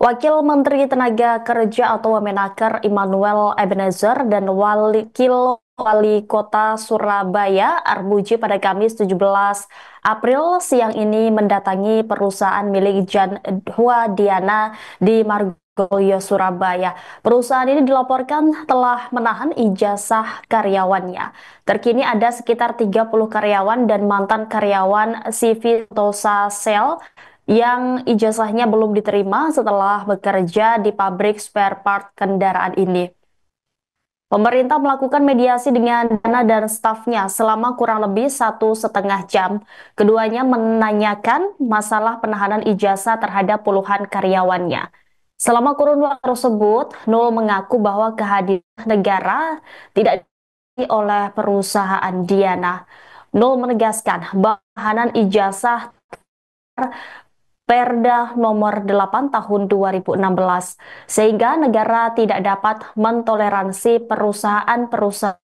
Wakil Menteri Tenaga Kerja atau Wamenaker Immanuel Ebenezer dan Wakil Wali Kota Surabaya Armuji pada Kamis 17 April siang ini mendatangi perusahaan milik Jan Huadiana di Margolyo, Surabaya. Perusahaan ini dilaporkan telah menahan ijazah karyawannya. Terkini ada sekitar 30 karyawan dan mantan karyawan CV Tosa Sel yang ijazahnya belum diterima setelah bekerja di pabrik spare part kendaraan ini. Pemerintah melakukan mediasi dengan Dana dan stafnya selama kurang lebih 1,5 jam. Keduanya menanyakan masalah penahanan ijazah terhadap puluhan karyawannya. Selama kurun waktu tersebut, Nul mengaku bahwa kehadiran negara tidak dimiliki oleh perusahaan Diana. Nul menegaskan bahwa penahanan ijazah Perda Nomor 8 Tahun 2016, sehingga negara tidak dapat mentoleransi perusahaan-perusahaan.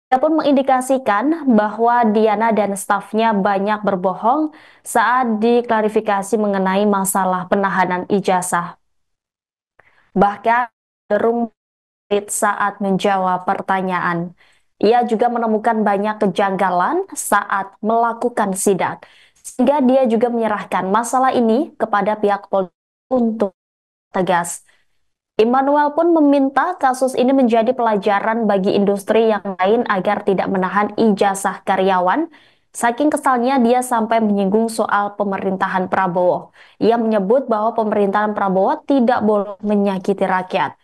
Dia pun mengindikasikan bahwa Diana dan stafnya banyak berbohong saat diklarifikasi mengenai masalah penahanan ijazah. Bahkan cenderung saat menjawab pertanyaan. Ia juga menemukan banyak kejanggalan saat melakukan sidak, sehingga dia juga menyerahkan masalah ini kepada pihak polisi untuk tegas. Immanuel pun meminta kasus ini menjadi pelajaran bagi industri yang lain agar tidak menahan ijazah karyawan. Saking kesalnya dia sampai menyinggung soal pemerintahan Prabowo. Ia menyebut bahwa pemerintahan Prabowo tidak boleh menyakiti rakyat.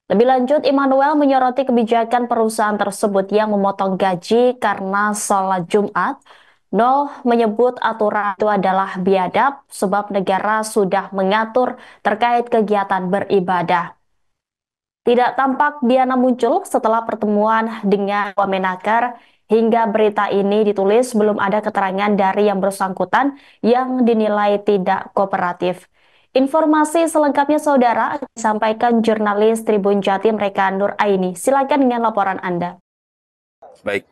Lebih lanjut, Immanuel menyoroti kebijakan perusahaan tersebut yang memotong gaji karena sholat Jumat. Nol menyebut aturan itu adalah biadab sebab negara sudah mengatur terkait kegiatan beribadah. Tidak tampak Diana muncul setelah pertemuan dengan Wamenaker. Hingga berita ini ditulis belum ada keterangan dari yang bersangkutan yang dinilai tidak kooperatif. Informasi selengkapnya saudara akan disampaikan jurnalis Tribun Jatim Reka Nur Aini. Silakan dengan laporan Anda. Baik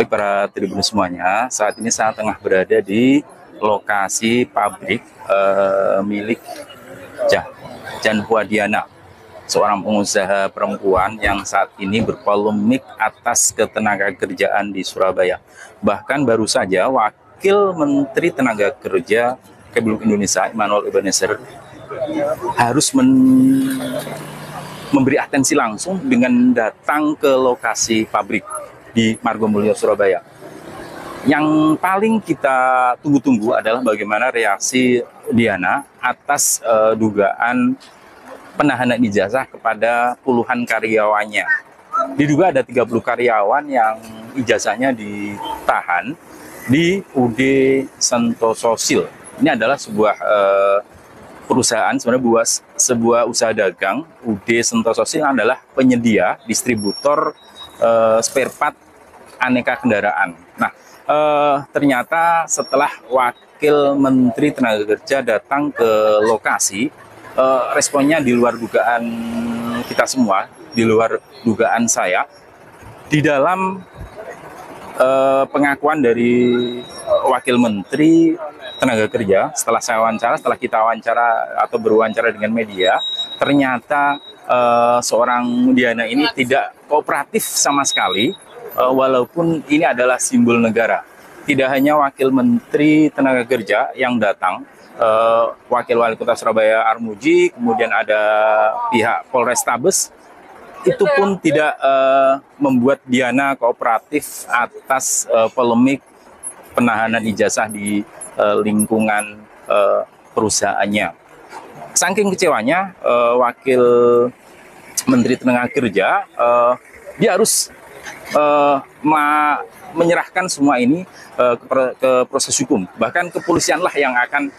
para tribun semuanya, saat ini saya tengah berada di lokasi pabrik milik Jan Huadiana, seorang pengusaha perempuan yang saat ini berpolemik atas ketenaga kerjaan di Surabaya. Bahkan baru saja Wakil Menteri Tenaga Kerja Republik Indonesia Immanuel Ebenezer harus memberi atensi langsung dengan datang ke lokasi pabrik di Margomulyo, Surabaya. Yang paling kita tunggu-tunggu adalah bagaimana reaksi Diana atas dugaan penahanan ijazah kepada puluhan karyawannya. Diduga ada 30 karyawan yang ijazahnya ditahan di UD Sentososil. Ini adalah sebuah perusahaan, sebenarnya sebuah usaha dagang. UD Sentososil adalah penyedia, distributor spare part aneka kendaraan. Nah, ternyata setelah Wakil Menteri Tenaga Kerja datang ke lokasi, responnya di luar dugaan kita semua, di luar dugaan saya. Di dalam pengakuan dari Wakil Menteri Tenaga Kerja, setelah kita wawancara atau berwawancara dengan media, ternyata seorang Diana ini tidak kooperatif sama sekali, walaupun ini adalah simbol negara. Tidak hanya Wakil Menteri Tenaga Kerja yang datang, Wakil Wali Kota Surabaya Armuji, kemudian ada pihak Polrestabes, itu pun tidak membuat Diana kooperatif atas polemik penahanan ijazah di lingkungan perusahaannya. Saking kecewanya Wakil Menteri Tenaga Kerja, dia harus menyerahkan semua ini ke proses hukum. Bahkan kepolisianlah yang akan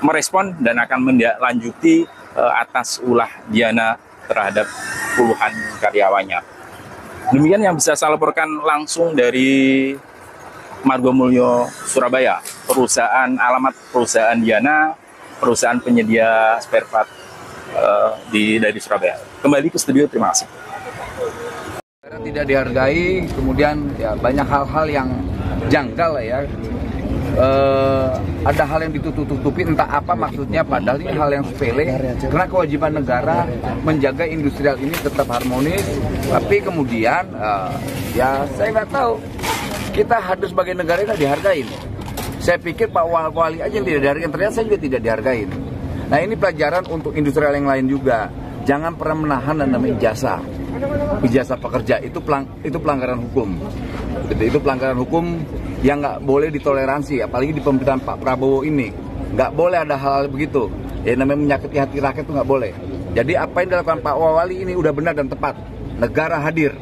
merespon dan akan menindaklanjuti atas ulah Diana terhadap puluhan karyawannya. Demikian yang bisa saya laporkan langsung dari Margomulyo, Surabaya. Alamat perusahaan Diana, perusahaan penyedia spare part dari Surabaya. Kembali ke studio, terima kasih. Tidak dihargai, kemudian ya banyak hal-hal yang janggal ya. ada hal yang ditutup-tutupi, entah apa maksudnya, padahal ini hal yang sepele, karena kewajiban negara menjaga industrial ini tetap harmonis. Tapi kemudian ya saya nggak tahu, kita harus sebagai negara nggak dihargain. Saya pikir Pak Wali aja yang tidak dihargain, ternyata saya juga tidak dihargain. Nah, ini pelajaran untuk industrial yang lain juga. Jangan pernah menahan dan namanya ijazah pekerja, itu pelanggaran hukum. Itu pelanggaran hukum yang nggak boleh ditoleransi, apalagi di pemerintahan Pak Prabowo ini. Nggak boleh ada hal-hal begitu. Ya, namanya menyakiti hati rakyat itu nggak boleh. Jadi apa yang dilakukan Pak Wali ini udah benar dan tepat. Negara hadir.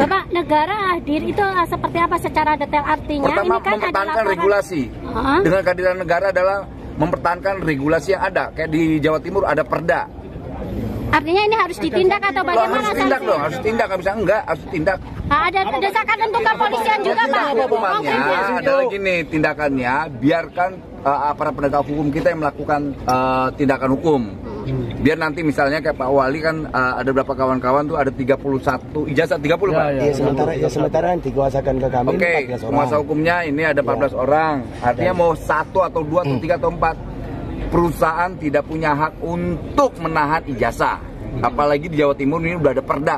Bapak, negara hadir itu seperti apa secara detail artinya? Pertama, ini kan mempertahankan regulasi. Dengan kehadiran negara adalah mempertahankan regulasi yang ada. Kayak di Jawa Timur ada perda. Artinya ini harus ditindak atau bagaimana? Harus ditindak dong, harus ditindak, nggak bisa enggak, harus ditindak. Ada desakan untuk kepolisian juga, Pak. Hukumannya adalah gini, tindakannya biarkan aparat penegak hukum kita yang melakukan tindakan hukum. Biar nanti misalnya kayak Pak Wali kan ada beberapa kawan-kawan tuh ada 31 ijazah, 30 Pak? Iya, sementara yang dikuasakan ke kami 14 orang. Kuasa hukumnya ini ada 14 orang. Artinya mau 1 atau 2 atau 3 atau 4 perusahaan tidak punya hak untuk menahan ijazah. Apalagi di Jawa Timur ini udah ada perda.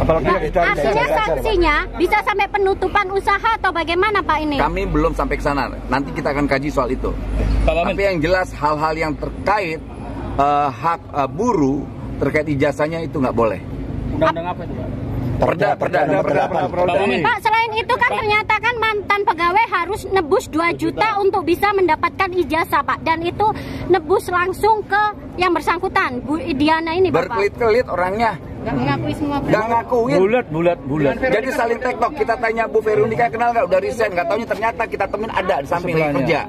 Apalagi artinya sanksinya bisa sampai penutupan usaha atau bagaimana Pak ini? Kami belum sampai ke sana. Nanti kita akan kaji soal itu. Tapi yang jelas hal-hal yang terkait hak buruh terkait ijazahnya itu nggak boleh. Undang-undang apa itu, Pak? Perda. Pak, selain itu kan ternyata kan mantan pegawai harus nebus 2 juta untuk bisa mendapatkan ijazah, Pak. Dan itu nebus langsung ke yang bersangkutan, Bu Diana ini, Bapak. Berkelit-kelit orangnya. Nggak mengakui semua. Nggak ngakuin. Bulat. Jadi saling tektok. Kita tanya Bu Veronica kenal nggak? Udah resign. Nggak taunya ternyata kita temuin ada di samping kerja.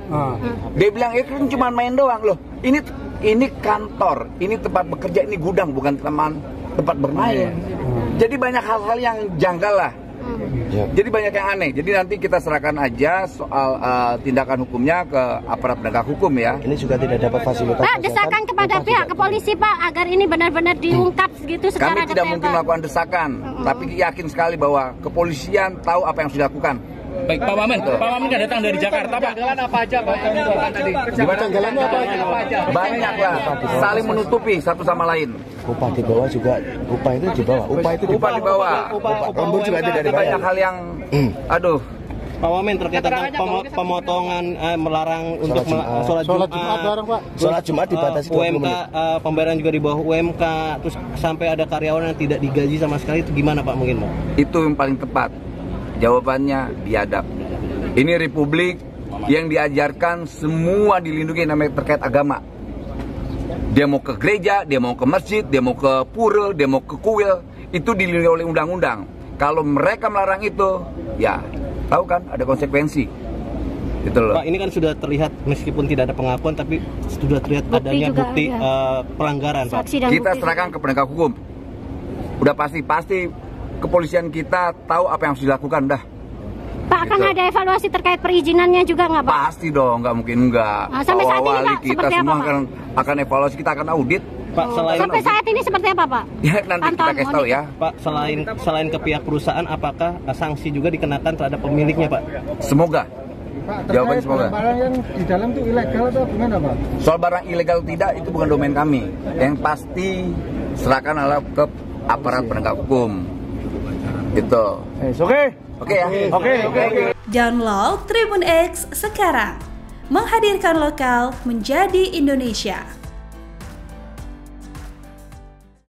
Dia bilang itu cuma main doang loh. Ini kantor, ini tempat bekerja, ini gudang, bukan tempat bermain. Jadi banyak hal-hal yang janggal lah. Jadi banyak yang aneh. Jadi nanti kita serahkan aja soal tindakan hukumnya ke aparat penegak hukum ya. Ini juga tidak dapat fasilitas. Pak, desakan kepada pihak kepolisi Pak agar ini benar-benar diungkap gitu secara Kami tidak detail, mungkin Pak. melakukan desakan, tapi yakin sekali bahwa kepolisian tahu apa yang sudah dilakukan. Baik, Pak Wamen kan datang dari Jakarta, Pak. Jalan apa aja, Pak? Jalannya apa aja? Banyak lah, saling menutupi satu sama lain. Upah di bawah juga, upah itu di bawah. Upah di bawah. Lembur juga tidak Jadi banyak hal yang, aduh. Pak Wamen terkait tentang pemotongan melarang untuk sholat Jumat bareng, Pak. Sholat Jumat dibatasi 20 UMK, menit. pembayaran juga di bawah UMK, terus sampai ada karyawan yang tidak digaji sama sekali, itu gimana Pak mungkin, Pak? Itu yang paling tepat. Jawabannya biadab. Ini republik yang diajarkan semua dilindungi namanya terkait agama. Dia mau ke gereja, dia mau ke masjid, dia mau ke pura, dia mau ke kuil, itu dilindungi oleh undang-undang. Kalau mereka melarang itu, ya tahu kan ada konsekuensi. Gitu loh. Pak, ini kan sudah terlihat meskipun tidak ada pengakuan, tapi sudah terlihat adanya bukti pelanggaran, Pak. Kita serahkan ke penegak hukum. Udah pasti kepolisian kita tahu apa yang harus dilakukan dah. Pak, akan ada evaluasi terkait perizinannya juga nggak, Pak? Pasti dong, nggak mungkin nggak. Nah, sampai saat ini, Pak, kita seperti semua apa, Pak? akan evaluasi, kita akan audit. Pak, sampai saat ini seperti apa, Pak? Ya nanti kita kasih tahu ya. Pak, selain ke pihak perusahaan, apakah sanksi juga dikenakan terhadap pemiliknya, Pak? Semoga. Jawabannya semoga. Barang yang di dalam itu ilegal atau gimana, Pak? Soal barang ilegal tidak itu bukan domain kami. Yang pasti serahkan ke aparat penegak hukum. Gitu. Oke ya. Oke. Download Tribun X sekarang. Menghadirkan lokal menjadi Indonesia.